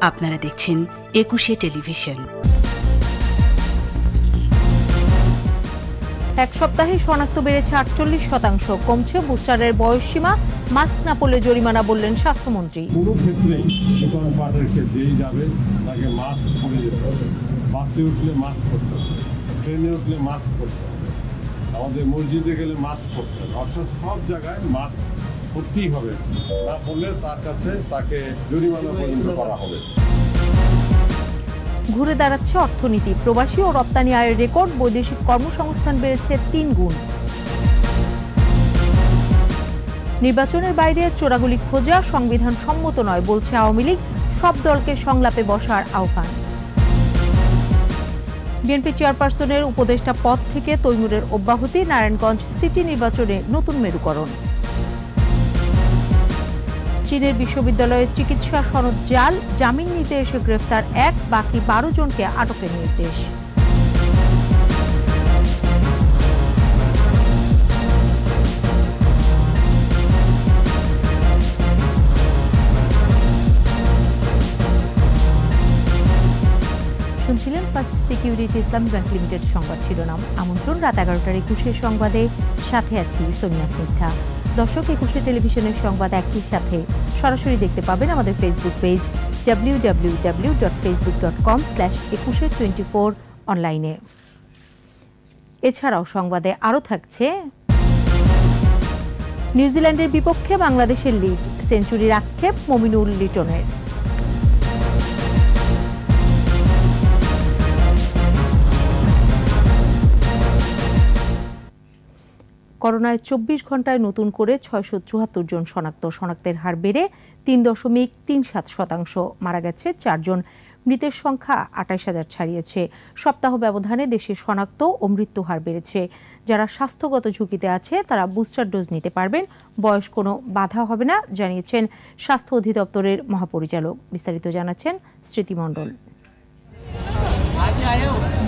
আপনারা দেখছেন ২১শে টেলিভিশন। এক সপ্তাহে শনাক্ত বেড়েছে ৪৮%, কমছে বুস্টারের বয়সসীমা, মাস্ক না পরলে জরিমানা বললেন স্বাস্থ্যমন্ত্রী। কোনো ক্ষেত্রেই সুপার পার্কের যেই যাবে তাকে মাস্ক পরে যেতে হবে, বাসে উঠলে মাস্ক করতে হবে, ট্রেনে উঠলে মাস্ক করতে হবে, আমাদের মসজিদে গেলে মাস্ক করতে হবে, অর্থাৎ সব জায়গায় মাস্ক করতেই হবে, না পড়লে তার কাছে তাকে জরিমানা পর্যন্ত করা হবে। ঘুরে দাঁড়াচ্ছে অর্থনীতি, প্রবাসী ও রপ্তানি আয়ের রেকর্ড, বৈদেশিক কর্মসংস্থান বেড়েছে ৩ গুণ। নির্বাচনের বাইরে চোরাগুলি খোঁজা সংবিধান সম্মত নয় বলছে আওয়ামী লীগ, সব দলকে সংলাপে বসার আহ্বান। বিএনপি চেয়ারপারসনের উপদেষ্টা পদ থেকে তৈমুরের অব্যাহতি, নারায়ণগঞ্জ সিটি নির্বাচনে নতুন মেরুকরণ। চীনের বিশ্ববিদ্যালয়ে চিকিৎসা সনদ জাল, জামিন নিতে এসে গ্রেফতার ১, বাকি ১২ জনকে আটকের নির্দেশ। শুনছিলেন ফার্স্ট সিকিউরিটি ইসলামী ব্যাংক লিমিটেড সংবাদ শিরোনাম। আমন্ত্রণ রাত ১১টার ২১শে সংবাদে, সাথে আছি সোনিয়া স্নিগ্ধা। দর্শক, ২১শে টেলিভিশনের সংবাদ একই সাথে সরাসরি দেখতে পাবেন আমাদের ফেসবুক পেজ www.facebook.com/2124 অনলাইনে। এছাড়াও সংবাদে আরও থাকছে, নিউজিল্যান্ডের বিপক্ষে বাংলাদেশের লিড, সেঞ্চুরির আক্ষেপ মমিনুল লিটনের। করোনায় ২৪ ঘন্টায় নতুন করে ৬৭৪ জন শনাক্তের হার বেড়ে ৩.৩৭%। মারা গেছে ৪ জন, মৃতের সংখ্যা ২৮,০০০ ছাড়িয়েছে। সপ্তাহ ব্যবধানে দেশে শনাক্ত ও মৃত্যু হার বেড়েছে। যারা স্বাস্থ্যগত ঝুঁকিতে আছে তারা বুস্টার ডোজ নিতে পারবেন, বয়স কোনো বাধা হবে না, জানিয়েছেন স্বাস্থ্য অধিদপ্তরের মহাপরিচালক। বিস্তারিত জানাচ্ছেন স্মৃতি মণ্ডল।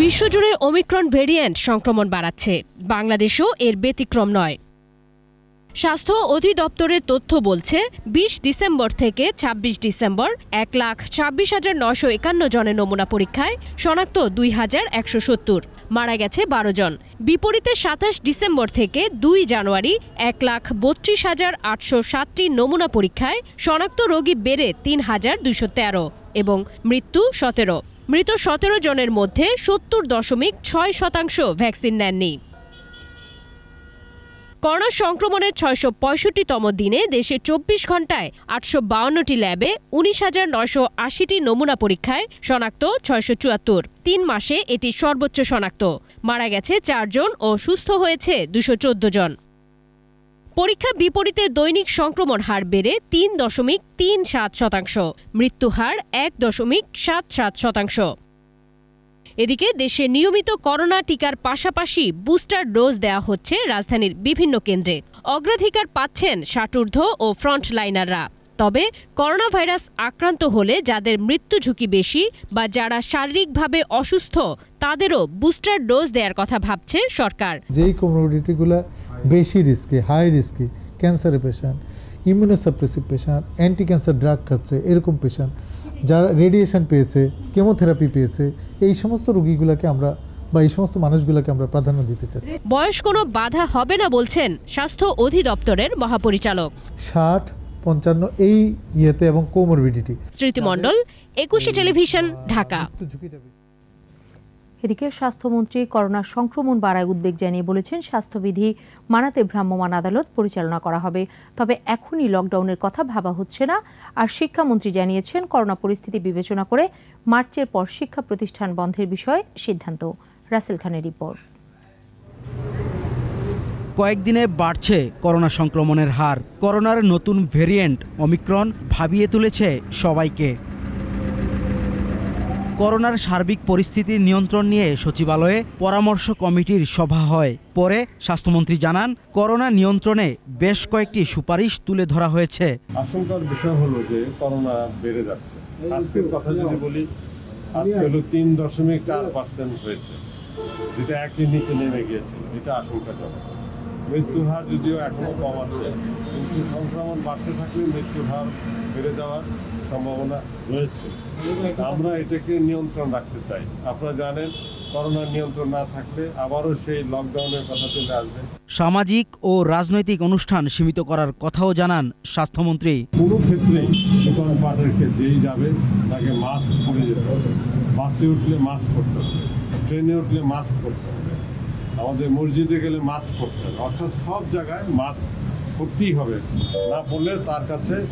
বিশ্বজুড়ে ওমিক্রন ভেরিয়েন্ট সংক্রমণ বাড়াচ্ছে, বাংলাদেশও এর ব্যতিক্রম নয়। স্বাস্থ্য অধিদপ্তরের তথ্য বলছে ২০ ডিসেম্বর থেকে ২৬ ডিসেম্বর ১,২৬,৯৫১ জনের নমুনা পরীক্ষায় শনাক্ত ২,১৭০, মারা গেছে ১২ জন। বিপরীতে ২৭ ডিসেম্বর থেকে ২ জানুয়ারি ১,৩২,৮০৭টি নমুনা পরীক্ষায় শনাক্ত রোগী বেড়ে ৩,২১৩ এবং মৃত্যু ১৭। মৃত ১৭ জনের মধ্যে ৭০.৬% ভ্যাকসিন নেননি। করোনা সংক্রমণের ৬৬৫তম দিনে দেশে ২৪ ঘন্টায় ৮৫২টি ল্যাবে ১৯,৯৮০টি নমুনা পরীক্ষায় শনাক্ত ৬৭৪। ৩ মাসে এটি সর্বোচ্চ শনাক্ত। মারা গেছে ৪ জন ও সুস্থ হয়েছে ২১৪ জন। পরীক্ষা বিপরীতে দৈনিক সংক্রমণ হার বেড়ে ৩.৩৭%, মৃত্যু হার ১.৭৭%। এদিকে দেশে নিয়মিত করোনা টিকার পাশাপাশি বুস্টার ডোজ দেওয়া হচ্ছে রাজধানীর বিভিন্ন কেন্দ্রে। অগ্রাধিকার পাচ্ছেন ষাটোর্ধ্ব ও ফ্রন্টলাইনাররা। তবে করোনা ভাইরাস আক্রান্ত হলে যাদের মৃত্যু ঝুঁকি বেশি বা যারা শারীরিকভাবে অসুস্থ তাদেরও বুস্টার ডোজ দেওয়ার কথা ভাবছে সরকার। যেই কমোডিটিগুলো বেশি রিস্কি, হাই রিস্কি, ক্যান্সারের patient, immunosuppressive patient, anti cancer drug খাচ্ছে এরকম পেশেন্ট, যারা রেডিয়েশন পেয়েছে, কেমোথেরাপি পেয়েছে, এই সমস্ত রোগীগুলোকে আমরা বা এই সমস্ত মানুষগুলোকে আমরা প্রাধান্য দিতে চাচ্ছি। বয়স কোনো বাধা হবে না বলছেন স্বাস্থ্য অধিদপ্তরের মহাপরিচালক। ৬০-৫৫ এই ইয়েতে এবং কোমরবিডিটি। স্মৃতি মণ্ডল, ২১শে টেলিভিশন, ঢাকা। এদিকে স্বাস্থ্যমন্ত্রী করোনা সংক্রমণ বাড়ায় উদ্বেগ জানিয়ে বলেছেন, স্বাস্থ্যবিধি মানাতে ভ্রাম্যমাণ আদালত পরিচালনা করা হবে, তবে এখনই লকডাউনের কথা ভাবা হচ্ছে না। আর শিক্ষামন্ত্রী জানিয়েছেন, করোনা পরিস্থিতি বিবেচনা করে মার্চের পর শিক্ষা প্রতিষ্ঠান বন্ধের বিষয়ে সিদ্ধান্ত। রাসেল খানের রিপোর্ট। কয়েকদিনে বাড়ছে করোনা সংক্রমণের হার। করোনার নতুন ভেরিয়েন্ট ওমিক্রন ভাবিয়ে তুলেছে সবাইকে। করোনার সার্বিক পরিস্থিতির নিয়ন্ত্রণ নিয়ে সচিবালয়ে পরামর্শ কমিটির সভা হয়। পরে স্বাস্থ্যমন্ত্রী জানান, করোনা নিয়ন্ত্রণে বেশ কয়েকটি সুপারিশ তুলে ধরা হয়েছে। আশঙ্কার বিষয় হলো যে করোনা বেড়ে যাচ্ছে। আজকের কথা যদি বলি, আজকে হলো ৩.৪% হয়েছে, যেটা একই নিচে নেমে গিয়েছে, এটা আশঙ্কাজনক। মৃত্যুর হার যদিও এখনো কম আছে, কিন্তু সংক্রমণ বাড়তে থাকলে মৃত্যুর হার বেড়ে যাওয়ার সম্ভাবনা রয়েছে। আমরা এটাকে নিয়ন্ত্রণ রাখতে চাই। আপনারা জানেন, করোনা নিয়ন্ত্রণ না থাকলে আবারও সেই লকডাউনের কথা চলে আসবে। সামাজিক ও রাজনৈতিক অনুষ্ঠান সীমিত করার কথাও জানান স্বাস্থ্যমন্ত্রী। কোনো ক্ষেত্রেই দোকান পাটের যেই যাবে তাকে মাস্ক পরে যেতে হবে, বাসে উঠলে মাস্ক করতে হবে, ট্রেনে উঠলে মাস্ক করতে হবে, আমাদের মসজিদে গেলে মাস্ক করতে হবে, অর্থাৎ সব জায়গায় মাস্ক করতেই হবে, না পড়লে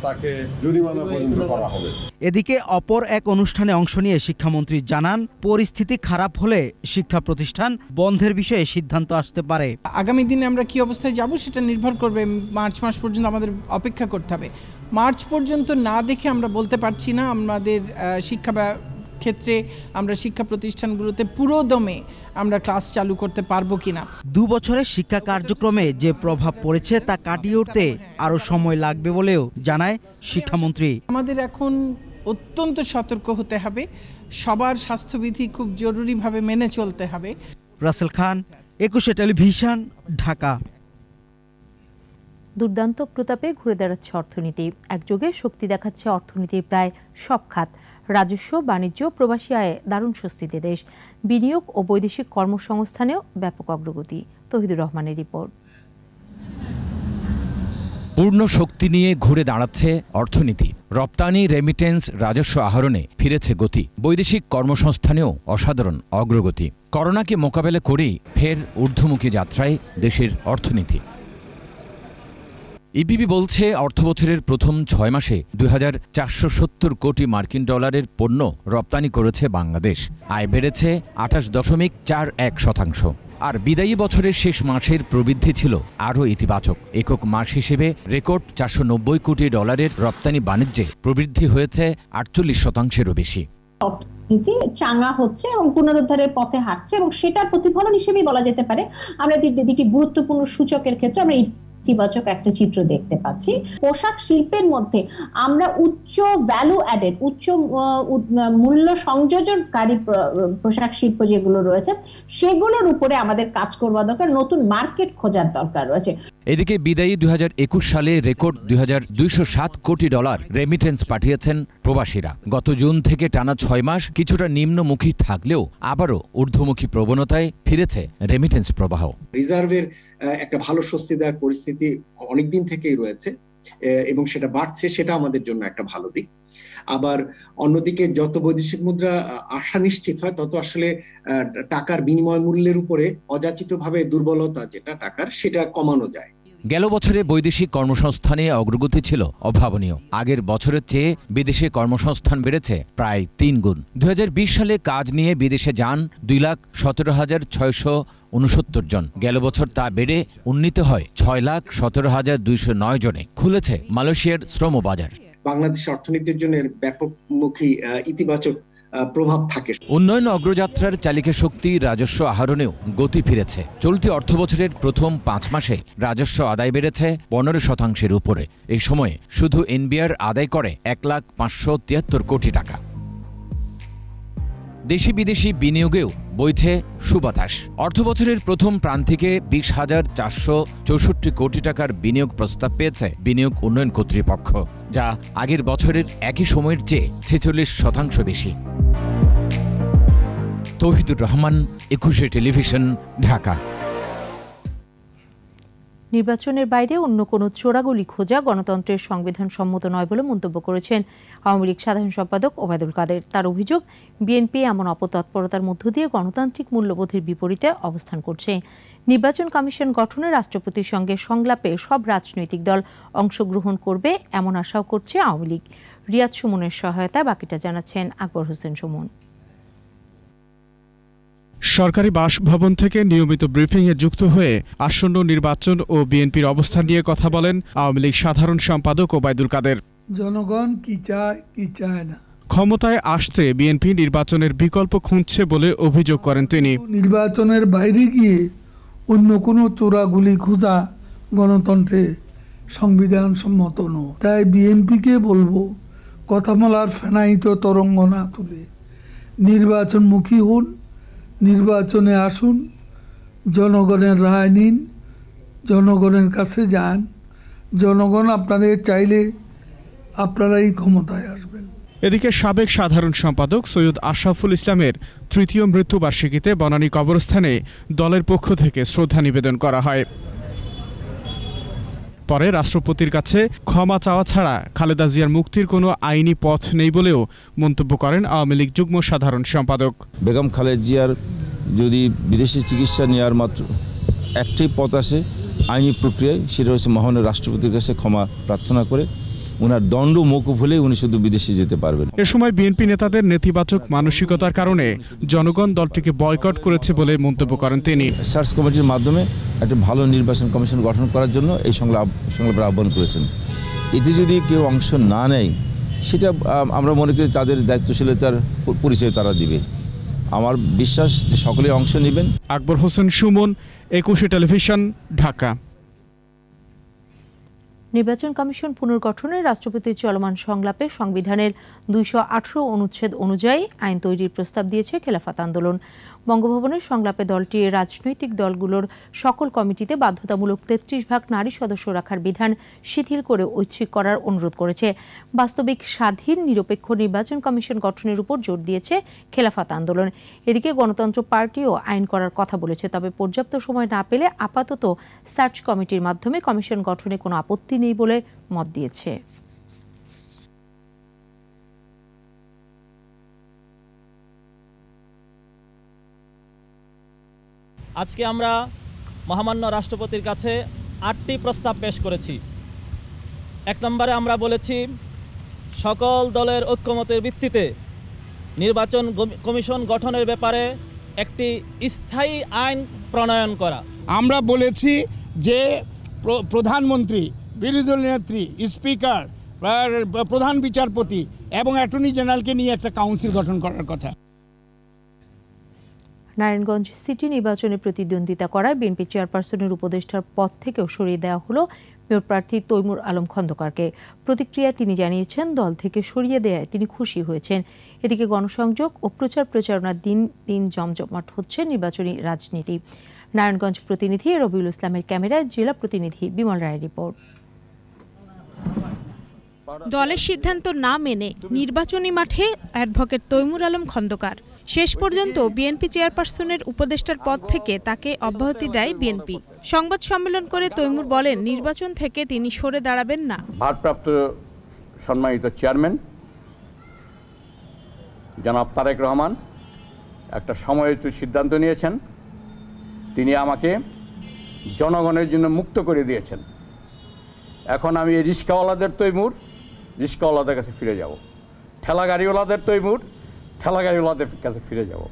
তাকে জরিমানা পর্যন্ত করা হবে। এদিকে অপর এক অনুষ্ঠানে অংশ নিয়ে শিক্ষামন্ত্রী জানান, পরিস্থিতি খারাপ হলে শিক্ষা প্রতিষ্ঠান বন্ধের বিষয়ে সিদ্ধান্ত আসতে পারে। আগামী দিনে আমরা কি অবস্থায় যাব সেটা নির্ভর করবে। মার্চ মাস পর্যন্ত আমাদের অপেক্ষা করতে হবে। মার্চ পর্যন্ত না দেখে আমরা বলতে পারছি না আমাদের শিক্ষা ক্ষেত্রে আমরা শিক্ষা প্রতিষ্ঠানগুলোতে পুরো দমে আমরা ক্লাস চালু করতে পারবো কিনা। 2 বছরের শিক্ষা কার্যক্রমে যে প্রভাব পড়েছে তা কাটিয়ে উঠতে আরো সময় লাগবে বলেও জানায় শিক্ষামন্ত্রী। আমাদের এখন অত্যন্ত সতর্ক হতে হবে, সবার স্বাস্থ্যবিধি খুব জরুরিভাবে মেনে চলতে হবে। রাসেল খান, 21 টেলিভিশন, ঢাকা। দুর্দান্ত প্রতাপে ঘুরে দাঁড়াচ্ছে অর্থনীতি। একযোগে শক্তি দেখাচ্ছে অর্থনীতির প্রায় সব খাত। রাজস্ব, বাণিজ্য, প্রবাসী আয়ে দারুণ স্বস্তিতে দেশ। বিনিয়োগ ও বৈদেশিক কর্মসংস্থানেও ব্যাপক অগ্রগতি। তৌহিদুর রহমানের রিপোর্ট। পূর্ণ শক্তি নিয়ে ঘুরে দাঁড়াচ্ছে অর্থনীতি। রপ্তানি, রেমিটেন্স, রাজস্ব আহরণে ফিরেছে গতি। বৈদেশিক কর্মসংস্থানেও অসাধারণ অগ্রগতি। করোনাকে মোকাবেলা করেই ফের ঊর্ধ্বমুখী যাত্রায় দেশের অর্থনীতি। ইপিবি বলছে, অর্থবছরের প্রথম 6 মাসে 2470 কোটি মার্কিন ডলারের পণ্য রপ্তানি করেছে বাংলাদেশ। আয় বেড়েছে 28.41%। আর বিদায়ী বছরের শেষ মাসের প্রবৃদ্ধি ছিল আরও ইতিবাচক। একক মাস হিসেবে রেকর্ড 490 কোটি ডলারের রপ্তানি বাণিজ্যে প্রবৃদ্ধি হয়েছে 48%-এরও বেশি। অর্থনীতি চাঙ্গা হচ্ছে এবং পুনরুদ্ধারের পথে হাঁটছে, এবং সেটার প্রতিফলন হিসেবেই বলা যেতে পারে আমরা দুটি গুরুত্বপূর্ণ সূচকের ক্ষেত্রে আমরা ইতিবাচক একটা চিত্র দেখতে পাচ্ছি। পোশাক শিল্পের মধ্যে আমরা উচ্চ ভ্যালু অ্যাডেড, উচ্চ মূল্য সংযোজনকারী পোশাক শিল্প যেগুলো রয়েছে সেগুলোর উপরে আমাদের কাজ করবার দরকার, নতুন মার্কেট খোঁজার দরকার রয়েছে। এদিকে বিদায়ী 2021 সালে রেকর্ড 2207 কোটি ডলার রেমিটেন্স পাঠিয়েছেন প্রবাসীরা। গত জুন থেকে টানা 6 মাস কিছুটা নিম্নমুখী থাকলেও আবারও ঊর্ধ্বমুখী প্রবণতায় ফিরেছে রেমিটেন্স প্রবাহ। রিজার্ভের একটা ভালো স্বস্তিদায়ক পরিস্থিতি অনেকদিন থেকেই রয়েছে এবং সেটা বাড়ছে, সেটা আমাদের জন্য একটা ভালো দিক। আবার অন্যদিকে যত বৈদেশিক মুদ্রা আসা নিশ্চিত হয় তত আসলে টাকার বিনিময় মূল্যের উপরে অযাচিতভাবে দুর্বলতা যেটা টাকার, সেটা কমানো যায়। গেল বছরে বৈদেশিক কর্মসংস্থানে অগ্রগতি ছিল অভাবনীয়। আগের বছরের চেয়ে বিদেশে কর্মসংস্থান বেড়েছে প্রায় 3 গুণ। 2020 সালে কাজ নিয়ে বিদেশে যান 2,17,669 জন। গেল বছর তা বেড়ে উন্নীত হয় 6,17,209 জনে। খুলেছে মালয়েশিয়ার শ্রম বাজার। বাংলাদেশ অর্থনীতির জন্য ব্যাপকমুখী ইতিবাচক প্রভাব থাকে। উন্নয়ন অগ্রযাত্রার চালিকা শক্তি রাজস্ব আহরণেও গতি ফিরেছে। চলতি অর্থবছরের প্রথম 5 মাসে রাজস্ব আদায় বেড়েছে 15%-এর উপরে। এই সময়ে শুধু এনবিআর আদায় করে 1,573 কোটি টাকা। দেশি বিদেশি বিনিয়োগেও বইছে সুবাতাস। অর্থবছরের প্রথম প্রান্তিকে 20,464 কোটি টাকার বিনিয়োগ প্রস্তাব পেয়েছে বিনিয়োগ উন্নয়ন কর্তৃপক্ষ, যা আগের বছরের একই সময়ের চেয়ে 46% বেশি। তৌহিদুর রহমান, 21 টেলিভিশন, ঢাকা। নির্বাচনের বাইরে অন্য কোনো চোরাগুলি খোঁজা গণতন্ত্রের সংবিধান সম্মত নয় বলে মন্তব্য করেছেন আওয়ামী লীগ সাধারণ সম্পাদক ওবায়দুল কাদের। তার অভিযোগ, বিএনপি এমন অপতৎপরতার মধ্য দিয়ে গণতান্ত্রিক মূল্যবোধের বিপরীতে অবস্থান করছে। নির্বাচন কমিশন গঠনে রাষ্ট্রপতির সঙ্গে সংলাপে সব রাজনৈতিক দল অংশগ্রহণ করবে এমন আশাও করছে আওয়ামী লীগ। রিয়াদ সুমনের সহায়তায় বাকিটা জানাচ্ছেন আকবর হোসেন সুমন। সরকারি বাসভবন থেকে নিয়মিত ব্রিফিংয়ে যুক্ত হয়ে আসন্ন নির্বাচন ও বিএনপির অবস্থান নিয়ে কথা বলেন আওয়ামী লীগ সাধারণ সম্পাদক ওবায়দুল কাদের। জনগণ কি চায় কি চায় না, ক্ষমতায় আসতে বিএনপি নির্বাচনের বিকল্প খুঁজছে বলে অভিযোগ করেন তিনি। নির্বাচনের বাইরে গিয়ে অন্য কোনো চোরাগুলি খোঁজা গণতন্ত্রের সংবিধান সম্মত নয়। তাই বিএনপিকে বলবো, কথা বলার ফেনায়িত তরঙ্গ না তুলে নির্বাচনমুখী হন, নির্বাচনে আসুন, জনগণের রায় নিন, জনগণের কাছে যান। জনগণ আপনাদের চাইলে আপনারাই ক্ষমতায় আসবেন। এদিকে সাবেক সাধারণ সম্পাদক সৈয়দ আশরাফুল ইসলামের তৃতীয় মৃত্যুবার্ষিকীতে বনানী কবরস্থানে দলের পক্ষ থেকে শ্রদ্ধা নিবেদন করা হয়। পরে রাষ্ট্রপতির কাছে ক্ষমা চাওয়া ছাড়া খালেদা জিয়ার মুক্তির কোনো আইনি পথ নেই বলেও মন্তব্য করেন আওয়ামী লীগ যুগ্ম সাধারণ সম্পাদক। বেগম খালেদা জিয়ার যদি বিদেশি চিকিৎসা নেওয়ার মাত্র একটাই পথ আসে আইনি প্রক্রিয়ায়, সেটা হচ্ছে মহামান্য রাষ্ট্রপতির কাছে ক্ষমা প্রার্থনা করে ওনার দণ্ড মওকুফ হলে উনি শুধু বিদেশে যেতে পারবেন। এ সময় বিএনপি নেতাদের নেতিবাচক মানসিকতার কারণে জনগণ দলটিকে বয়কট করেছে বলে মন্তব্য করেন তিনি। সার্চ কমিটির মাধ্যমে একটা ভালো নির্বাচন কমিশন গঠন করার জন্য এই সংলাপের আহ্বান করেছেন। এতে যদি কেউ অংশ না নেয় সেটা আমরা মনে করি তাদের দায়িত্বশীলতার পরিচয় তারা দিবে। আমার বিশ্বাস যে সকলে অংশ নেবেন। আকবর হোসেন সুমন, 21 টেলিভিশন, ঢাকা। নির্বাচন কমিশন পুনর্গঠনে রাষ্ট্রপতির চলমান সংলাপে সংবিধানের 218 অনুচ্ছেদ অনুযায়ী আইন তৈরির প্রস্তাব দিয়েছে খেলাফত আন্দোলন। বঙ্গভবনের সংলাপে দলটি রাজনৈতিক দলগুলোর সকল কমিটিতে বাধ্যতামূলক 33 ভাগ নারী সদস্য রাখার বিধান শিথিল করে ঐচ্ছিক করার অনুরোধ করেছে। বাস্তবিক স্বাধীন নিরপেক্ষ নির্বাচন কমিশন গঠনের উপর জোর দিয়েছে খেলাফত আন্দোলন। এদিকে গণতন্ত্র পার্টিও আইন করার কথা বলেছে, তবে পর্যাপ্ত সময় না পেলে আপাতত সার্চ কমিটির মাধ্যমে কমিশন গঠনে কোনো আপত্তি নেই বলে মত দিয়েছে। আজকে আমরা মহামান্য রাষ্ট্রপতির কাছে 8টি প্রস্তাব পেশ করেছি। 1 নম্বরে আমরা বলেছি সকল দলের ঐক্যমতের ভিত্তিতে নির্বাচন কমিশন গঠনের ব্যাপারে একটি স্থায়ী আইন প্রণয়ন করা। আমরা বলেছি যে প্রধানমন্ত্রী, বিরোধী দল নেত্রী, স্পিকার, প্রধান বিচারপতি এবং অ্যাটর্নি জেনারেলকে নিয়ে একটা কাউন্সিল গঠন করার কথা। নারায়ণগঞ্জ সিটি নির্বাচনে প্রতিদ্বন্দ্বিতা করায় বিএনপি চেয়ারপারসনের উপদেষ্টার পদ থেকেও সরিয়ে দেওয়া হলো মেয়র প্রার্থী তৈমুর আলম খন্দকারকে। প্রতিক্রিয়া তিনি জানিয়েছেন দল থেকে সরিয়ে দেওয়ায় তিনি খুশি হয়েছেন। এদিকে গণসংযোগ ও প্রচারণার দিন দিন জমজমাট হচ্ছে নির্বাচনী রাজনীতি। নারায়ণগঞ্জ প্রতিনিধি রবিউল ইসলামের ক্যামেরায় জেলা প্রতিনিধি বিমল রায়ের রিপোর্ট। দলের সিদ্ধান্ত না মেনে নির্বাচনী মাঠে অ্যাডভোকেট তৈমুর আলম খন্দকার। শেষ পর্যন্ত বিএনপি চেয়ারপারসনের উপদেষ্টার পদ থেকে তাকে অব্যাহতি দেয় বিএনপি। সংবাদ সম্মেলন করে তৈমুর বলেন নির্বাচন থেকে তিনি সরে দাঁড়াবেন না। ভারপ্রাপ্ত সম্মানিত চেয়ারম্যান জনাব তারেক রহমান একটা সময়োচিত সিদ্ধান্ত নিয়েছেন। তিনি আমাকে জনগণের জন্য মুক্ত করে দিয়েছেন। এখন আমি এই রিস্কাওয়ালাদের তৈমুর রিস্কাওয়ালাদের কাছে ফিরে যাব, ঠেলা গাড়িওয়ালাদের তৈমুর ঠেলা গাড়িওয়ালাদের কাছে ফিরে যাব।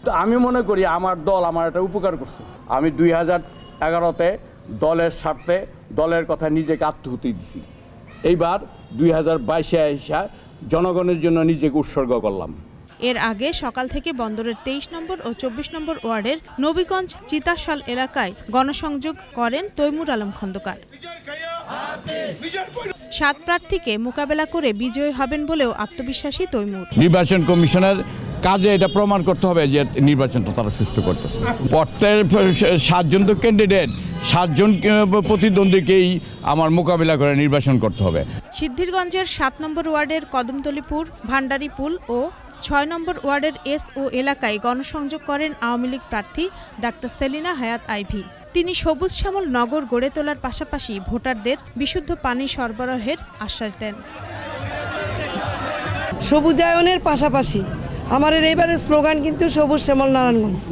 তো আমি মনে করি আমার দল আমার একটা উপকার করছে। আমি 2011-তে দলের স্বার্থে দলের কথা নিজেকে আত্মহুতি দিছি। এইবার 2022-এ এসে জনগণের জন্য নিজেকে উৎসর্গ করলাম। এর আগে সকাল থেকে বন্দরের 23 নম্বর ও 24 নম্বর ওয়ার্ডের নবীগঞ্জ চিতাশাল এলাকায় গণসংযোগ করেন তৈমুর আলম খন্দকার। 7 প্রার্থীকে মোকাবেলা করে বিজয়ী হবেন বলেও আত্মবিশ্বাসী তৈমুর। নির্বাচন কমিশনের কাজে এটা প্রমাণ করতে হবে যে নির্বাচনটা তারা সুষ্ঠু করতেছে। প্রত্যেক 7 জন তো ক্যান্ডিডেট, 7 জন প্রতিদ্বন্দ্বীকেই আমার মোকাবিলা করে নির্বাচন করতে হবে। সিদ্ধিরগঞ্জের 7 নম্বর ওয়ার্ডের কদমতলীপুর, ভান্ডারীপুল ও 6 নম্বর ওয়ার্ডের SO এলাকায় গণসংযোগ করেন আওয়ামী লীগ প্রার্থী ডাক্তার সেলিনা হায়াত আইভি। তিনি সবুজ শ্যামল নগর গড়ে তোলার পাশাপাশি ভোটারদের বিশুদ্ধ পানি সরবরাহের আশ্বাস দেন। সবুজায়নের পাশাপাশি আমাদের এইবারের স্লোগান কিন্তু সবুজ শ্যামল নারায়ণগঞ্জ।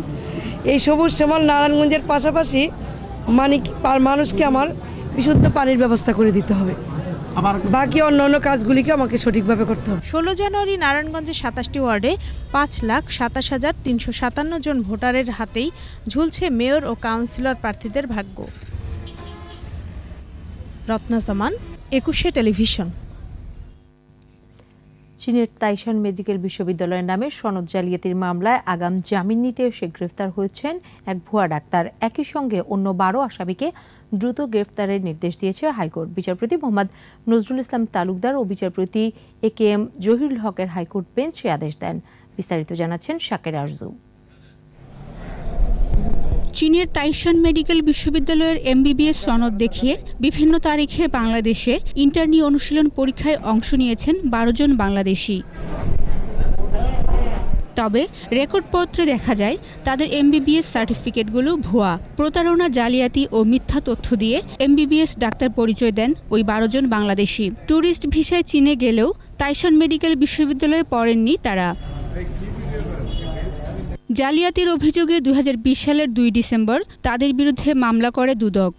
এই সবুজ শ্যামল নারায়ণগঞ্জের পাশাপাশি মানুষকে আমার বিশুদ্ধ পানির ব্যবস্থা করে দিতে হবে। বাকি অন্যান্য কাজগুলিকে আমাকে সঠিকভাবে করতে হবে। 16 জানুয়ারি নারায়ণগঞ্জের 27টি ওয়ার্ডে 5,27,357 জন ভোটারের হাতেই ঝুলছে মেয়র ও কাউন্সিলর প্রার্থীদের ভাগ্য। রত্না জামান, 21 টেলিভিশন। চীনের তাইশান মেডিকেল বিশ্ববিদ্যালয়ের নামে সনদ জালিয়াতির মামলায় আগাম জামিন নিতে এসে গ্রেফতার হয়েছেন এক ভুয়া ডাক্তার। একই সঙ্গে অন্য 12 আসামিকে দ্রুত গ্রেফতারের নির্দেশ দিয়েছে হাইকোর্ট। বিচারপতি মোহাম্মদ নজরুল ইসলাম তালুকদার ও বিচারপতি AKM জহিরুল হকের হাইকোর্ট বেঞ্চ আদেশ দেন। বিস্তারিত জানাচ্ছেন শাকের আরজু। চীনের তাইশান মেডিকেল বিশ্ববিদ্যালয়ের MBBS সনদ দেখিয়ে বিভিন্ন তারিখে বাংলাদেশে ইন্টার্নি অনুশীলন পরীক্ষায় অংশ নিয়েছেন 12 জন বাংলাদেশি। তবে রেকর্ডপত্রে দেখা যায় তাদের MBBS সার্টিফিকেটগুলো ভুয়া। প্রতারণা, জালিয়াতি ও মিথ্যা তথ্য দিয়ে MBBS ডাক্তার পরিচয় দেন ওই 12 জন বাংলাদেশি। ট্যুরিস্ট ভিসায় চীনে গেলেও তাইশান মেডিকেল বিশ্ববিদ্যালয়ে পড়েননি তারা। জালিয়াতির অভিযোগে 2020 সালের 2 ডিসেম্বর তাদের বিরুদ্ধে মামলা করে দুদক।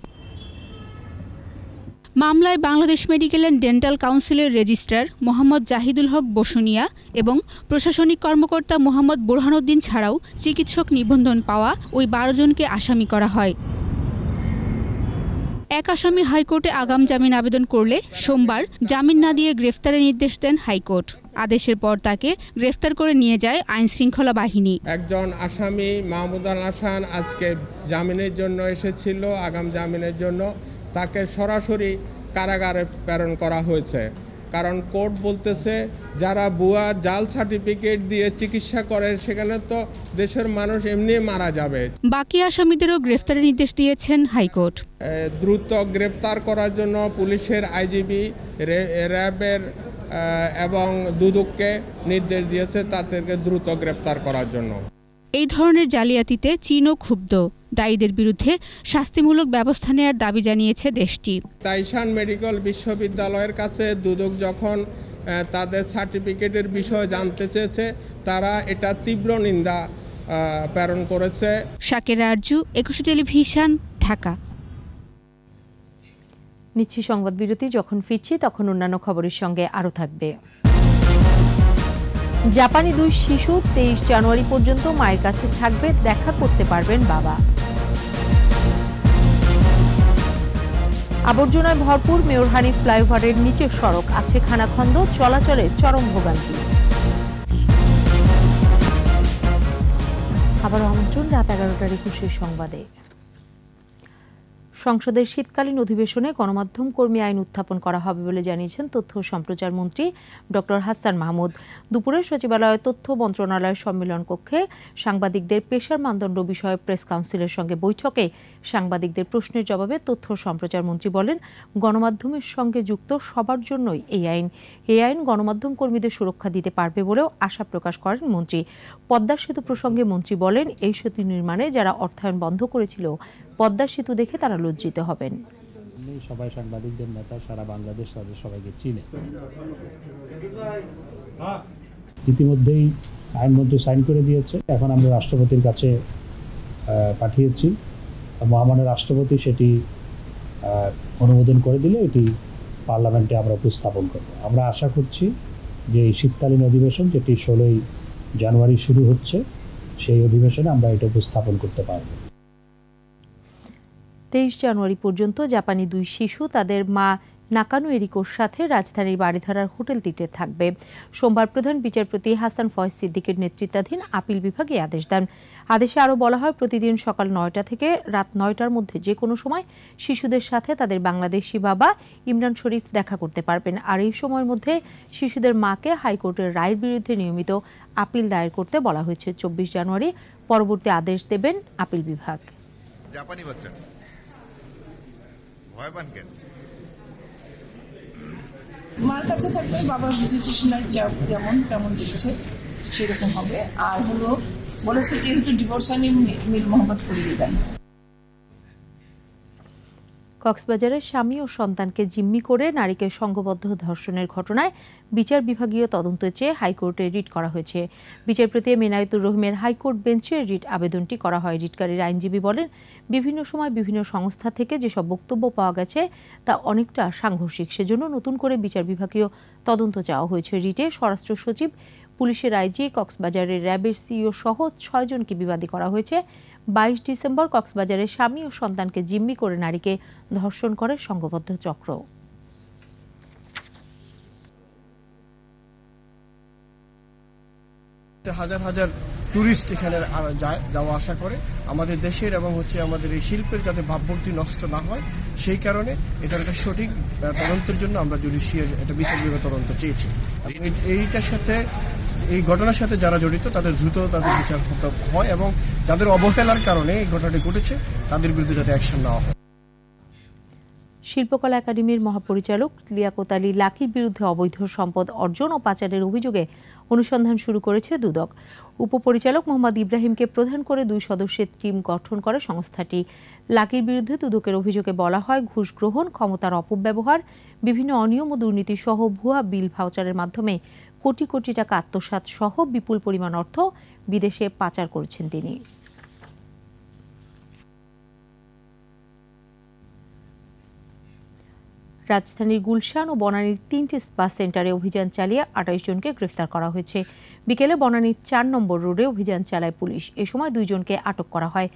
মামলায় বাংলাদেশ মেডিকেল অ্যান্ড ডেন্টাল কাউন্সিলের রেজিস্ট্রার মোহাম্মদ জাহিদুল হক বসুনিয়া এবং প্রশাসনিক কর্মকর্তা মোহাম্মদ বুরহানুদ্দিন ছাড়াও চিকিৎসক নিবন্ধন পাওয়া ওই 12 জনকে আসামি করা হয়। এক আসামি হাইকোর্টে আগাম জামিন আবেদন করলে সোমবার জামিন না দিয়ে গ্রেফতারের নির্দেশ দেন হাইকোর্ট। আদেশের পর তাকে গ্রেফতার করে নিয়ে যায় আইন শৃঙ্খলা বাহিনী। একজন আসামি মাহমুদ আল হাসান আজকে জামিনের জন্য এসেছিল, আগাম জামিনের জন্য। তাকে সরাসরি কারাগারে প্রেরণ করা হয়েছে, কারণ কোর্ট বলতেছে যারা ভুয়া জাল সার্টিফিকেট দিয়ে চিকিৎসা করে সেখানে তো দেশের মানুষ এমনি মারা যাবে। বাকি আসামিদেরও গ্রেফতারের নির্দেশ দিয়েছেন হাইকোর্ট। দ্রুত গ্রেফতার করার জন্য পুলিশের আইজিবি, র্যাবের এবং দুদককে নির্দেশ দিয়েছে তাদেরকে দ্রুত গ্রেফতার করার জন্য। এই ধরনের জালিয়াতিতে চীনও ক্ষুব্ধ। দায়ীদের বিরুদ্ধে শাস্তিমূলক ব্যবস্থা নেওয়ার দাবি জানিয়েছে দেশটি। তাইশান মেডিকেল বিশ্ববিদ্যালয়ের কাছে দুদক যখন তাদের সার্টিফিকেটের বিষয় জানতে চেয়েছে, তারা এটা তীব্র নিন্দা প্রেরণ করেছে। শাকেরা আরজু, একুশে টেলিভিশন, ঢাকা। নিচ্ছি সংবাদ বিরতি। যখন ফিরছি তখন অন্যান্য খবরের সঙ্গে আরও থাকবে। জাপানি 2 শিশু 23 জানুয়ারি পর্যন্ত মায়ের কাছে থাকবে, দেখা করতে পারবেন বাবা। আবর্জনায় ভরপুর মেয়র হানিফ ফ্লাইওভারের নিচের সড়ক, আছে খানাখন্দ, চলাচলে চরম ভোগান্তি। আবারও আমন্ত্রণ রাত 11টার 21 সংবাদে। সংসদের শীতকালীন অধিবেশনে গণমাধ্যম কর্মী আইন উত্থাপন করা হবে বলে জানিয়েছেন তথ্য ও সম্প্রচার মন্ত্রী ডক্টর হাসান মাহমুদ। দুপুরে সচিবালয়ে তথ্য মন্ত্রণালয়ের সম্মেলন কক্ষে সাংবাদিকদের পেশার মানদণ্ড বিষয়ে প্রেস কাউন্সিলের সঙ্গে বৈঠকে সাংবাদিকদের প্রশ্নের জবাবে তথ্য ও সম্প্রচার মন্ত্রী বলেন, গণমাধ্যমের সঙ্গে যুক্ত সবার জন্যই এই আইন গণমাধ্যম কর্মীদের সুরক্ষা দিতে পারবে বলেও আশা প্রকাশ করেন মন্ত্রী। পদ্মা সেতু প্রসঙ্গে মন্ত্রী বলেন, এই সেতু নির্মাণে যারা অর্থায়ন বন্ধ করেছিল পদ্মা সেতু দেখে তারা লজ্জিত হবেন। সবাই সাংবাদিকদের নেতা, সারা বাংলাদেশ তাদের সবাইকে চিনে। ইতিমধ্যেই আইনমন্ত্রী সাইন করে দিয়েছে, এখন আমরা রাষ্ট্রপতির কাছে পাঠিয়েছি। মহামান্য রাষ্ট্রপতি সেটি অনুমোদন করে দিলে এটি পার্লামেন্টে আমরা উপস্থাপন করব। আমরা আশা করছি যে এই শীতকালীন অধিবেশন, যেটি 16 জানুয়ারি শুরু হচ্ছে, সেই অধিবেশনে আমরা এটা উপস্থাপন করতে পারব। 23 জানুয়ারি পর্যন্ত জাপানি 2 শিশু তাদের মা নাকানো এরিকোর সাথে রাজধানীর বাড়িধারার হোটেলটিতে থাকবে। সোমবার প্রধান বিচারপতি হাসান ফয়েজ সিদ্দিকের নেতৃত্বাধীন আপিল বিভাগ এই আদেশ দেন। আদেশে আরও বলা হয়, প্রতিদিন সকাল 9টা থেকে রাত 9টার মধ্যে যে কোনো সময় শিশুদের সাথে তাদের বাংলাদেশি বাবা ইমরান শরীফ দেখা করতে পারবেন। আর এই সময়ের মধ্যে শিশুদের মাকে হাইকোর্টের রায়ের বিরুদ্ধে নিয়মিত আপিল দায়ের করতে বলা হয়েছে। 24 জানুয়ারি পরবর্তী আদেশ দেবেন আপিল বিভাগ। জাপানি বাচ্চা ভয় পান কেন? মার কাছে থাকবে, বাবার ভিজিটেশনের যেমন তেমন দিচ্ছে সেরকম হবে। আর হলো বলেছে যেহেতু ডিভোর্সানি মীর মোহাম্মদ করিয়ে দেন। কক্সবাজারে স্বামী ও সন্তানকে জিম্মি করে নারীকে সংঘবদ্ধ ধর্ষণের ঘটনায় বিচার বিভাগীয় তদন্ত চেয়ে হাইকোর্টে রিট করা হয়েছে। বিচারপতি মিনায়েতুর রহিমের হাইকোর্ট বেঞ্চে রিট আবেদনটি করা হয়। রিটকারীর আইনজীবী বলেন, বিভিন্ন সময় বিভিন্ন সংস্থা থেকে যেসব বক্তব্য পাওয়া গেছে তা অনেকটা সাংঘর্ষিক, সেজন্য নতুন করে বিচার বিভাগীয় তদন্ত চাওয়া হয়েছে। রিটে স্বরাষ্ট্র সচিব, পুলিশের আইজি, কক্সবাজারের র্যাবের সিইও সহ 6 জনকে বিবাদী করা হয়েছে। 22 ডিসেম্বর কক্সবাজারে স্বামী ও সন্তানকে জিম্মি করে নারীকে ধর্ষণ করে সংঘবদ্ধ চক্র। হাজার হাজার টুরিস্ট এখানে যাওয়া আসা করে আমাদের দেশের এবং আমাদের এই শিল্পের যাতে ভাবমূর্তি নষ্ট না হয়, সেই কারণে এটার একটা সঠিক তদন্তের জন্য আমরা জুডিশিয়াল একটা বিচার বিভাগীয় তদন্ত চেয়েছি। এইটার সাথে এই ঘটনার সাথে যারা জড়িত তাদের দ্রুত তাদের বিচার হয় এবং যাদের অবহেলার কারণে এই ঘটনাটি ঘটেছে তাদের বিরুদ্ধে যাতে অ্যাকশন নেওয়া হয়। শিল্পকলা একাডেমির মহাপরিচালক লিয়াকত আলী লাকির বিরুদ্ধে অবৈধ সম্পদ অর্জন ও পাচারের অভিযোগে অনুসন্ধান শুরু করেছে দুদক। উপপরিচালক মোহাম্মদ ইব্রাহিমকে প্রধান করে 2 সদস্যের টিম গঠন করে সংস্থাটি। লাকির বিরুদ্ধে দুদকের অভিযোগে বলা হয়, ঘুষ গ্রহণ, ক্ষমতার অপব্যবহার, বিভিন্ন অনিয়ম ও দুর্নীতি সহ ভুয়া বিল ভাউচারের মাধ্যমে কোটি কোটি টাকা আত্মসাৎ সহ বিপুল পরিমাণ অর্থ বিদেশে পাচার করেছেন তিনি। রাজধানীর গুলশান ও বনানীর 3টি স্পা সেন্টারে অভিযান চালিয়ে 28 জনকে গ্রেফতার করা হয়েছে। বিকেলে বনানীর 4 নম্বর রোডে অভিযান চালায় পুলিশ। এ সময় 2 জনকে আটক করা হয়।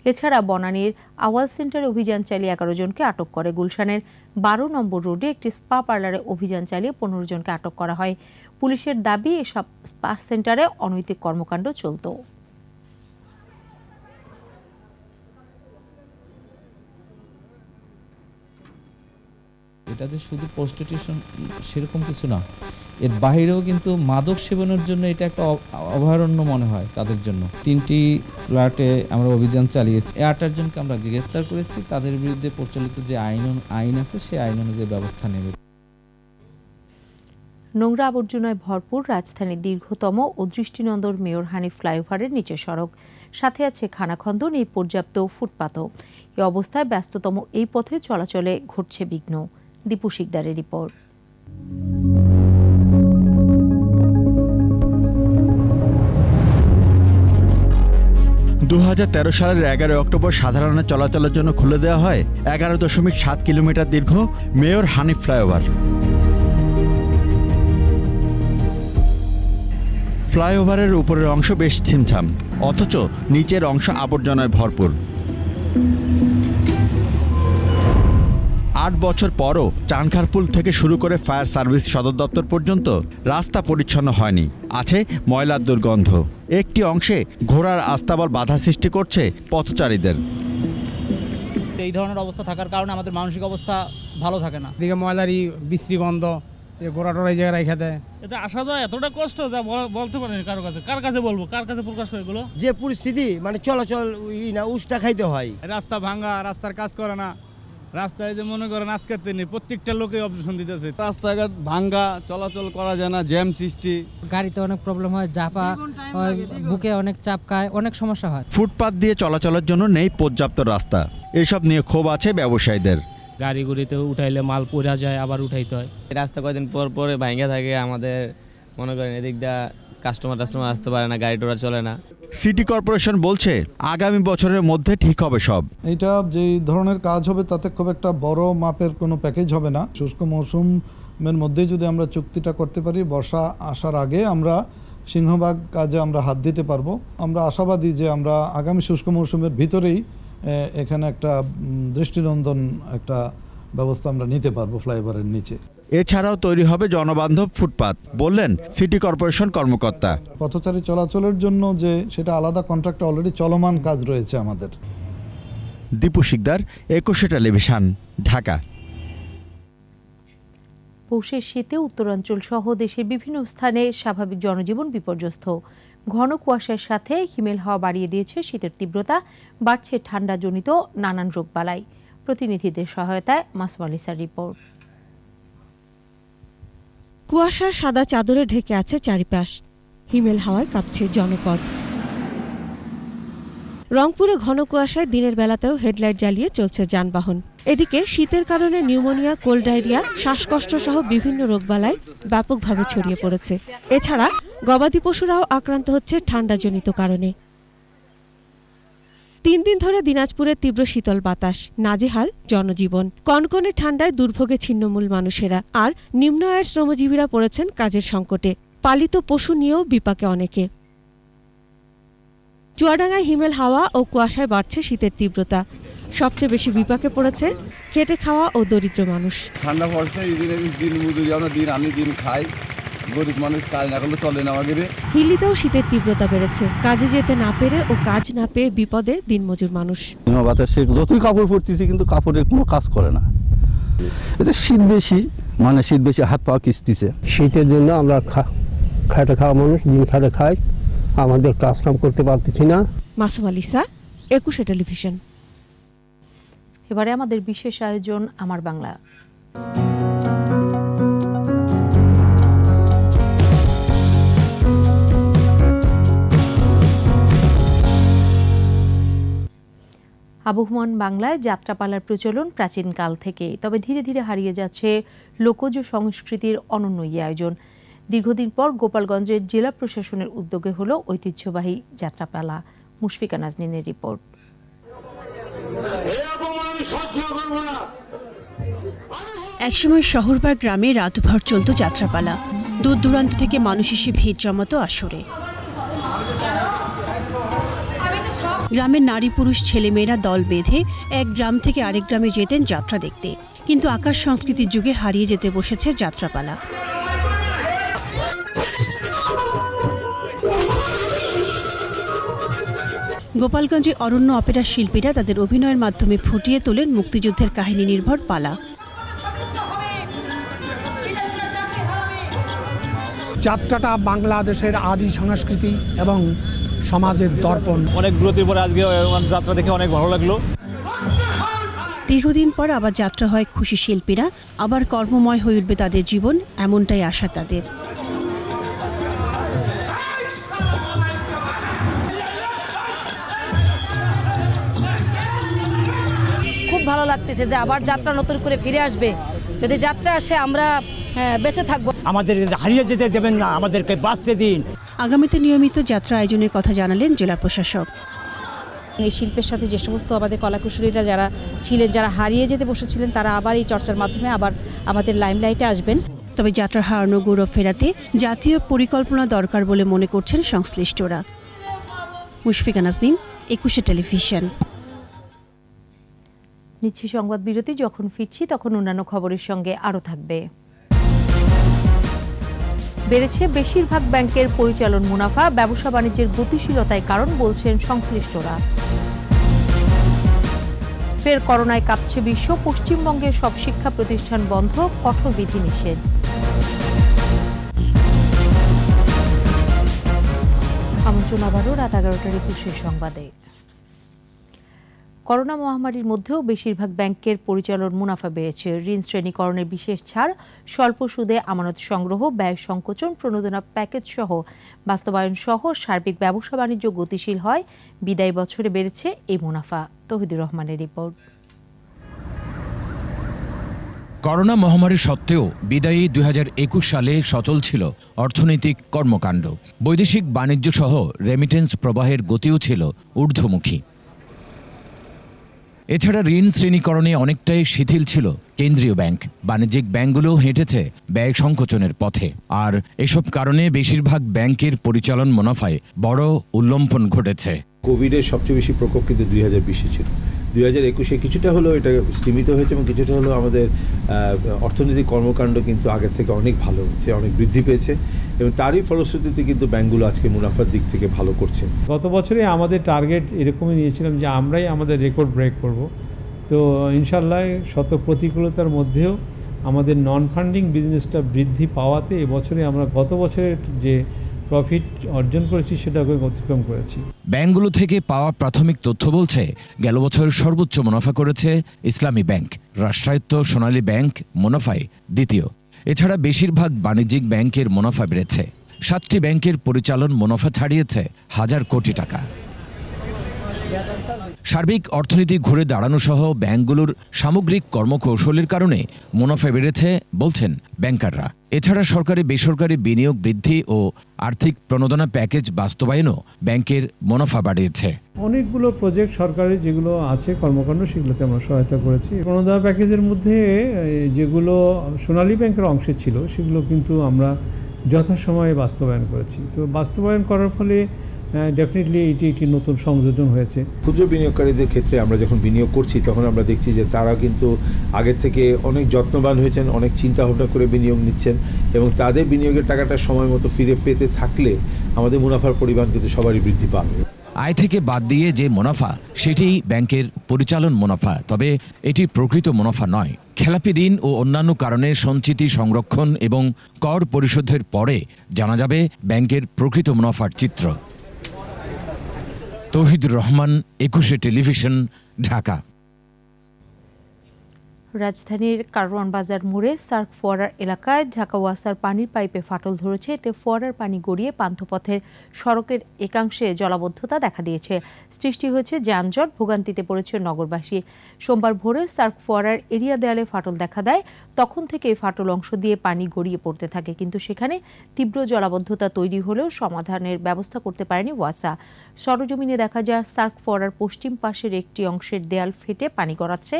এছাড়া বনানীর আওয়াল সেন্টারে অভিযান চালিয়ে 11 জনকে আটক করে। গুলশানের 12 নম্বর রোডে একটি স্পা পার্লারে অভিযান চালিয়ে 15 জনকে আটক করা হয়। পুলিশের দাবি, এসব স্পা সেন্টারে অনৈতিক কর্মকাণ্ড চলত। এটা যে শুধু প্রস্টিটিউশন সেরকম কিছু না, এর বাইরেও কিন্তু মাদক সেবনের জন্য এটা একটা অভয়ারণ্য মনে হয় তাদের জন্য। 3টি ফ্ল্যাটে আমরা অভিযান চালিয়েছি, 28 জনকে আমরা গ্রেফতার করেছি। তাদের বিরুদ্ধে প্রচলিত যে আইন আছে সেই আইন অনুযায়ী ব্যবস্থা নেবে। নোংরা আবর্জনায় ভরপুর রাজধানীর দীর্ঘতম ও দৃষ্টিনন্দন মেয়র হানিফ ফ্লাইওভারের নিচের সড়ক, সাথে আছে খানাখন্দন, এই পর্যাপ্ত ফুটপাতও। এ অবস্থায় ব্যস্ততম এই পথে চলাচলে ঘটছে বিঘ্ন। দীপু শিকদারের রিপোর্ট। 2013 সালের 11 অক্টোবর সাধারণ চলাচলের জন্য খুলে দেওয়া হয় 11.7 কিলোমিটার দীর্ঘ মেয়র হানিফ ফ্লাইওভার। ফ্লাইওভারের উপরের অংশ বেশ ছিমছাম, অথচ নিচের অংশ আবর্জনায় ভরপুর। 8 বছর পরও চানখারপুল থেকে শুরু করে ফায়ার সার্ভিস সদর দপ্তর পর্যন্ত রাস্তা পরিচ্ছন্ন হয়নি, আছে ময়লার দুর্গন্ধ। একটি অংশে ঘোড়ার আস্তাবল বাধা সৃষ্টি করছে পথচারীদের। এই ধরনের অবস্থা থাকার কারণে আমাদের মানসিক অবস্থা ভালো থাকে না। দিকে ময়লারই বিশ্রী গন্ধ, ঘোড়া টোড়া এই জায়গায় রেখে দেয়। এটা আসা যায় এতটা কষ্ট যা বলতে পারিনি কারো কাছে। কার কাছে বলবো, কার কাছে প্রকাশ করে এগুলো? যে পরিস্থিতি, মানে চলাচল উষ্টা খাইতে হয়। রাস্তা ভাঙা, রাস্তার কাজ করে না। রাস্তায় যে মনে করেন আজকের দিনে প্রত্যেকটা লোকে অবজেকশন দিতেছে। রাস্তাঘাট ভাঙ্গা, চলাচল করা যায় না, জ্যাম সৃষ্টি, গাড়িতে অনেক প্রবলেম হয়, জাপা হয়, বুকে অনেক চাপ খায়, অনেক সমস্যা হয়। ফুটপাত দিয়ে চলাচলের জন্য নেই পর্যাপ্ত রাস্তা, এসব নিয়ে ক্ষোভ আছে ব্যবসায়ীদের। গাড়িগুলিতে উঠাইলে মাল পড়া যায়, আবার উঠাইতে হয়। রাস্তা কয়েকদিন পর পরে ভাঙ্গা থাকে, আমাদের মনে করেন এদিক দিয়ে কাস্টমার আসতে পারে না, গাড়ি টোড়া চলে না। সিটি কর্পোরেশন বলছে আগামী বছরের মধ্যে ঠিক হবে সব। এটা যে ধরনের কাজ হবে তাতে খুব একটা বড় মাপের কোনো প্যাকেজ হবে না। শুষ্ক মৌসুমের মধ্যেই যদি আমরা চুক্তিটা করতে পারি, বর্ষা আসার আগে আমরা সিংহভাগ কাজে আমরা হাত দিতে পারবো। আমরা আশাবাদী যে আমরা আগামী শুষ্ক মৌসুমের ভিতরেই এখানে একটা দৃষ্টিনন্দন একটা ব্যবস্থা আমরা নিতে পারবো ফ্লাইওভারের নিচে। এছাড়াও তৈরি হবে জনবান্ধব ফুটপাত, বললেন সিটি কর্পোরেশন কর্মকর্তা। পথচারী চলাচলের জন্য যে সেটা আলাদা কন্ট্রাক্টে অলরেডি চলমান কাজ রয়েছে আমাদের। দীপু শিকদার, 21 টেলিভিশন, ঢাকা। পৌষের শীতে উত্তরাঞ্চল সহ দেশের বিভিন্ন স্থানে স্বাভাবিক জনজীবন বিপর্যস্ত। ঘন কুয়াশার সাথে হিমেল হাওয়া বাড়িয়ে দিয়েছে শীতের তীব্রতা, বাড়ছে ঠান্ডাজনিত নানান রোগবালাই। প্রতিনিধিদের সহায়তায় মাসমালিসার রিপোর্ট। কুয়াশার সাদা চাদরে ঢেকে আছে চারিপাশ, হিমেল হাওয়ায় কাঁপছে জনপদ। রংপুরে ঘন কুয়াশায় দিনের বেলাতেও হেডলাইট জ্বালিয়ে চলছে যানবাহন। এদিকে শীতের কারণে নিউমোনিয়া, কোল্ড ডায়রিয়া, শ্বাসকষ্ট সহ বিভিন্ন রোগবালাই ব্যাপকভাবে ছড়িয়ে পড়েছে। এছাড়া গবাদি পশুরাও আক্রান্ত হচ্ছে ঠান্ডাজনিত কারণে। 3 দিন ধরে দিনাজপুরের তীব্র শীতল বাতাস, নাজেহাল জনজীবন। কনকনে ঠান্ডায় দুর্ভোগে ছিন্নমূল মানুষেরা, আর নিম্ন আয়ের শ্রমজীবীরা পড়েছেন কাজের সংকটে। পালিত পশু নিয়েও বিপাকে অনেকে। চুয়াডাঙ্গায় হিমেল হাওয়া ও কুয়াশায় বাড়ছে শীতের তীব্রতা। সবচেয়ে বেশি বিপাকে পড়েছে খেটে খাওয়া ও দরিদ্র মানুষ। ঠান্ডা পড়ছে, দিন মজুরি আমরা দিন আনি দিন খাই, গরিব মানুষ কাজ না করলে চলে না আমাদের। হিলিতেও শীতের তীব্রতা বেড়েছে, কাজে যেতে না পেরে ও কাজ না পেয়ে বিপদে দিনমজুর মানুষ। বাতাসে যতই কাপড় পরতেছি কিন্তু কাপড়ের কোনো কাজ করে না। এটা শীত বেশি, মানে শীত বেশি হাত পা কিস্তিছে। শীতের জন্য আমরা খেটে খাওয়া মানুষ, দিন খেটে খায়, আমাদের কাজ কাম করতে পারতেছি না। মাসুম আলিসা, একুশে টেলিভিশন। এবারে আমাদের বিশেষ আয়োজন আমার বাংলা। আবহমান বাংলায় যাত্রাপালার প্রচলন প্রাচীনকাল থেকে, তবে ধীরে ধীরে হারিয়ে যাচ্ছে লোকজ সংস্কৃতির অনন্য এই আয়োজন। দীর্ঘদিন পর গোপালগঞ্জের জেলা প্রশাসনের উদ্যোগে হলো ঐতিহ্যবাহী যাত্রাপালা। মুশফিকা নাজনীনের রিপোর্ট। একসময় শহর বা গ্রামে রাতভর চলত যাত্রাপালা। দূর দূরান্ত থেকে মানুষ এসে ভিড় জমাতো আসরে। গ্রামের নারী পুরুষ ছেলেমেয়েরা দল বেঁধে এক গ্রাম থেকে আরেক গ্রামে যেতেন যাত্রা দেখতে। কিন্তু আকাশ সংস্কৃতির যুগে হারিয়ে যেতে বসেছে যাত্রাপালা। গোপালগঞ্জে অরণ্য অপেরা শিল্পীরা তাদের অভিনয়ের মাধ্যমে ফুটিয়ে তোলেন মুক্তিযুদ্ধের কাহিনী নির্ভর পালা। যাত্রাটা বাংলাদেশের আদি সংস্কৃতি এবং সমাজের দর্পণ। অনেক বিরতির পরে আজকে যাত্রা দেখে অনেক ভালো লাগলো। দীর্ঘদিন পর আবার যাত্রা হয় খুশি শিল্পীরা, আবার কর্মময় হয়ে উঠবে তাদের জীবন, এমনটাই আশা তাদের। খুব ভালো লাগতেছে যে আবার যাত্রা নতুন করে ফিরে আসবে। যদি যাত্রা আসে আমরা বেঁচে থাকবো। আমাদের হারিয়ে যেতে দেবেন না, আমাদেরকে বাঁচতে দিন। আগামীতে নিয়মিত যাত্রা আয়োজনের কথা জানালেন জেলা প্রশাসক। এই শিল্পের সাথে যে সমস্ত আমাদের কলাকুশলীরা যারা ছিলেন, যারা হারিয়ে যেতে বসেছিলেন, তারা আবার এই চর্চার মাধ্যমে আবার আমাদের লাইমলাইটে আসবেন। তবে যাত্রার হারানো গৌরব ফেরাতে জাতীয় পরিকল্পনা দরকার বলে মনে করছেন সংশ্লিষ্টরা। মুশফিকা নাজনীন, একুশে টেলিভিশন। নিচ্ছি সংবাদ বিরতি। যখন ফিরছি তখন অন্যান্য খবরের সঙ্গে আরও থাকবে। বেড়েছে বেশিরভাগ ব্যাংকের পরিচালন মুনাফা, ব্যবসা বাণিজ্যের গতিশীলতায় কারণ বলছেন সংশ্লিষ্টরা। ফের করোনায় কাঁপছে বিশ্ব, পশ্চিমবঙ্গের সব শিক্ষা প্রতিষ্ঠান বন্ধ, কঠোর বিধিনিষেধ। আমন্ত্রণ আবারও রাত 11টার 21 সংবাদে। করোনা মহামারীর মধ্যেও বেশিরভাগ ব্যাংকের পরিচালন মুনাফা বেড়েছে। ঋণ শ্রেণীকরণের বিশেষ ছাড়, স্বল্প সুদে আমানত সংগ্রহ, ব্যয় সংকোচন, প্রণোদনা প্যাকেজ সহ বাস্তবায়ন সহ সার্বিক ব্যবসা বাণিজ্য গতিশীল হয়। বিদায়ী বছরে বেড়েছে এই মুনাফা। তৌহিদুর রহমানের রিপোর্ট। করোনা মহামারী সত্ত্বেও বিদায়ী 2021 সালে সচল ছিল অর্থনৈতিক কর্মকাণ্ড। বৈদেশিক বাণিজ্য সহ রেমিটেন্স প্রবাহের গতিও ছিল ঊর্ধ্বমুখী। এছাড়া ঋণ শ্রেণীকরণে অনেকটাই শিথিল ছিল কেন্দ্রীয় ব্যাংক। বাণিজ্যিক ব্যাংকগুলো হেঁটেছে ব্যয় সংকোচনের পথে। আর এসব কারণে বেশিরভাগ ব্যাংকের পরিচালন মুনাফায় বড় উল্লম্ফন ঘটেছে। কোভিডের সবচেয়ে বেশি প্রকোপ কিন্তু 2020-এ ছিল। 2021-এ কিছুটা হলো এটা স্তীমিত হয়েছে এবং কিছুটা হলো আমাদের অর্থনৈতিক কর্মকাণ্ড কিন্তু আগের থেকে অনেক ভালো হয়েছে, অনেক বৃদ্ধি পেয়েছে এবং তারই ফলশ্রুতিতে কিন্তু ব্যাংকগুলো আজকে মুনাফার দিক থেকে ভালো করছে। গত বছরে আমাদের টার্গেট এরকমই নিয়েছিলাম যে আমরাই আমাদের রেকর্ড ব্রেক করব। তো ইনশাল্লাহ শত প্রতিকূলতার মধ্যেও আমাদের নন ফান্ডিং বিজনেসটা বৃদ্ধি পাওয়াতে এবছরে আমরা গত বছরের যে প্রফিট অর্জন করেছি সেটাকে অতিক্রম করেছি। ব্যাংকগুলো থেকে পাওয়া প্রাথমিক তথ্য বলছে গেল বছর সর্বোচ্চ মুনাফা করেছে ইসলামী ব্যাংক। রাষ্ট্রায়ত্ত সোনালী ব্যাংক মুনাফায় দ্বিতীয়। এছাড়া বেশিরভাগ বাণিজ্যিক ব্যাংকের মুনাফা বেড়েছে। 7টি ব্যাংকের পরিচালন মুনাফা ছাড়িয়েছে 1000 কোটি টাকা। সার্বিক অর্থনীতি ঘুরে দাঁড়ানো সহ ব্যাংকগুলোর সামগ্রিক কর্মকৌশলের কারণে মুনাফা বেড়েছে বলছেন ব্যাংকাররা। এছাড়া সরকারি বেসরকারি বিনিয়োগ বৃদ্ধি ও আর্থিক প্রণোদনা প্যাকেজ বাস্তবায়নও ব্যাংকের মুনাফা বাড়িয়েছে। অনেকগুলো প্রজেক্ট সরকারি যেগুলো আছে কর্মকাণ্ড সেগুলোতে আমরা সহায়তা করেছি। প্রণোদনা প্যাকেজের মধ্যে যেগুলো সোনালী ব্যাংকের অংশে ছিল সেগুলো কিন্তু আমরা যথাসময়ে বাস্তবায়ন করেছি। তো বাস্তবায়ন করার ফলে ডেফিনেটলি এটি একটি নতুন সংযোজন হয়েছে। ক্ষুদ্র বিনিয়োগকারীদের ক্ষেত্রে আমরা যখন বিনিয়োগ করছি তখন আমরা দেখছি যে তারা কিন্তু আগের থেকে অনেক যত্নবান হয়েছেন, অনেক চিন্তা ভাবনা করে বিনিয়োগ নিচ্ছেন এবং তাদের বিনিয়োগের টাকাটা সময় মতো ফিরে পেতে থাকলে আমাদের মুনাফার পরিমাণ কিন্তু সবারই বৃদ্ধি পাবে। আয় থেকে বাদ দিয়ে যে মুনাফা সেটি ব্যাংকের পরিচালন মুনাফা, তবে এটি প্রকৃত মুনাফা নয়। খেলাপি ঋণ ও অন্যান্য কারণে সঞ্চিতি সংরক্ষণ এবং কর পরিশোধের পরে জানা যাবে ব্যাংকের প্রকৃত মুনাফার চিত্র। তৌহিদুর রহমান, 21 টেলিভিশন, ঢাকা। রাজধানীর কারওয়ান বাজার মোড়ে সার্ক ফোয়ারার এলাকায় ঢাকা ওয়াসার পানির পাইপে ফাটল ধরেছে। এতে ফোয়ারার পানি গড়িয়ে পান্থপথের সড়কের একাংশে জলাবদ্ধতা দেখা দিয়েছে। সৃষ্টি হয়েছে যানজট, ভোগান্তিতে পড়েছে নগরবাসী। সোমবার ভোরে সার্ক ফোয়ারার এরিয়া দেয়ালে ফাটল দেখা দেয়। তখন থেকে এই ফাটল অংশ দিয়ে পানি গড়িয়ে পড়তে থাকে, কিন্তু সেখানে তীব্র জলাবদ্ধতা তৈরি হলেও সমাধানের ব্যবস্থা করতে পারেনি ওয়াসা। সরজমিনে দেখা যায় সার্ক ফোয়ারার পশ্চিম পাশের একটি অংশের দেয়াল ফেটে পানি গড়াচ্ছে।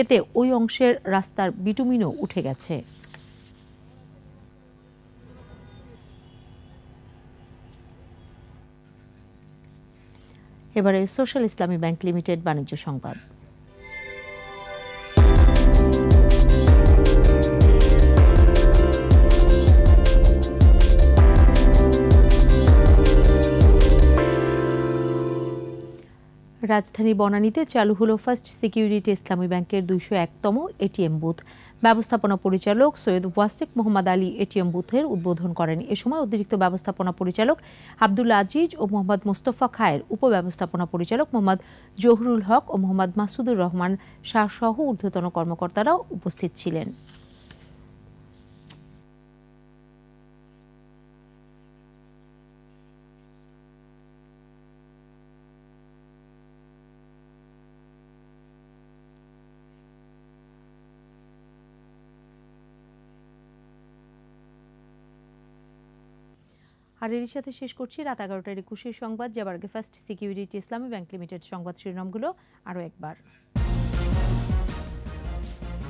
এতে ওই অংশের রাস্তার বিটুমিনও উঠে গেছে। এবারে সোশ্যাল ইসলামী ব্যাংক লিমিটেড বাণিজ্য সংবাদ। রাজধানী বনানীতে চালু হলো ফার্স্ট সিকিউরিটি ইসলামী ব্যাংকের 201তম এটিএম বুথ। ব্যবস্থাপনা পরিচালক সৈয়দ ওয়াসিক মোহাম্মদ আলী এটিএম বুথের উদ্বোধন করেন। এ সময় অতিরিক্ত ব্যবস্থাপনা পরিচালক আব্দুল আজিজ ও মোহাম্মদ মোস্তফা খায়ের, উপব্যবস্থাপনা পরিচালক মোহাম্মদ জহুরুল হক ও মোহাম্মদ মাসুদুর রহমান শাহ সহ ঊর্ধ্বতন কর্মকর্তারাও উপস্থিত ছিলেন। আর এর সাথে শেষ করছি রাত 11টার 21 সংবাদ। যাবার আগে ফার্স্ট সিকিউরিটি ইসলামী ব্যাংক লিমিটেড সংবাদ শিরোনামগুলো আরও একবার।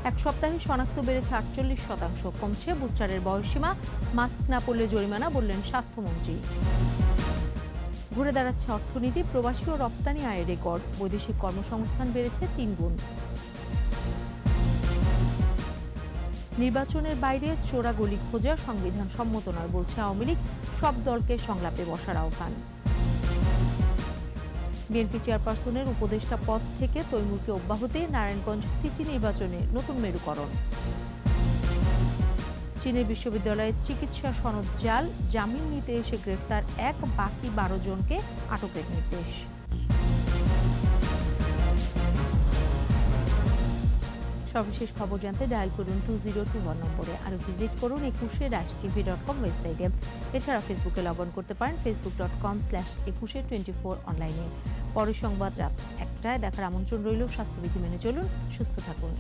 এক সপ্তাহে শনাক্ত বেড়েছে 48%, কমছে বুস্টারের বয়সসীমা। মাস্ক না পরলে জরিমানা, বললেন স্বাস্থ্যমন্ত্রী। ঘুরে দাঁড়াচ্ছে অর্থনীতি, প্রবাসী ও রপ্তানি আয়ের রেকর্ড। বৈদেশিক কর্মসংস্থান বেড়েছে 3 গুণ। নির্বাচনের বাইরে চোরাগলি খোঁজা সংবিধান সম্মত নয়, বলছে আওয়ামী লীগ। সব দলকে সংলাপে বসার আহ্বান। বিএনপি চেয়ারপারসনের উপদেষ্টা পদ থেকে তৈমুরকে অব্যাহতি। নারায়ণগঞ্জ সিটি নির্বাচনে নতুন মেরুকরণ। চীনের বিশ্ববিদ্যালয়ে চিকিৎসা সনদ জাল, জামিন নিতে এসে গ্রেফতার এক, বাকি 12 জনকে আটকের নির্দেশ। সর্বশেষ খবর জানতে ডায়াল করুন 2021 নম্বরে। আর ভিজিট করুন 21-tv.com ওয়েবসাইটে। এছাড়া ফেসবুকে লগ অন করতে পারেন facebook.com/2124 অনলাইনে। পরের সংবাদ রাত 1টায় দেখার আমন্ত্রণ রইল। স্বাস্থ্যবিধি মেনে চলুন, সুস্থ থাকুন।